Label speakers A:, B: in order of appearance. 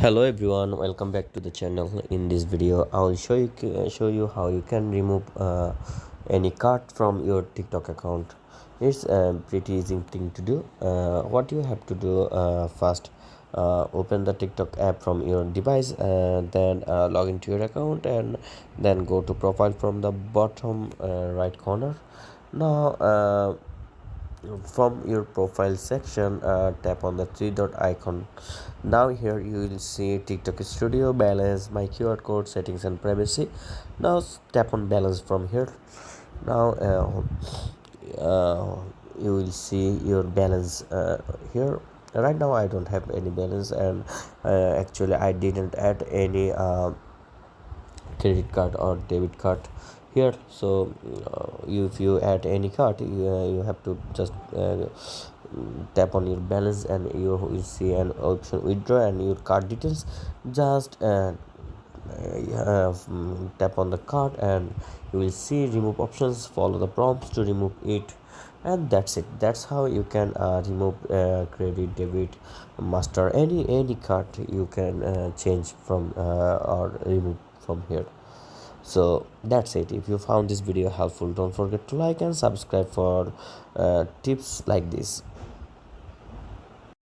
A: Hello everyone, welcome back to the channel. In this video I will show you how you can remove any card from your TikTok account. It's a pretty easy thing to do. What you have to do, first, open the TikTok app from your device, and then log into your account, and then go to profile from the bottom right corner. Now from your profile section, tap on the three dot icon. Now here you will see TikTok Studio, balance, my QR code, settings and privacy. Now tap on balance from here. Now you will see your balance here. Right now I don't have any balance, and actually I didn't add any credit card or debit card here. So if you add any card, you have to just tap on your balance, and you will see an option withdraw and your card details. Just tap on the card, and you will see remove options. Follow the prompts to remove it, and that's it. That's how you can remove credit, debit, master, any card you can change from or remove from here. So that's it. If you found this video helpful, don't forget to like and subscribe for tips like this.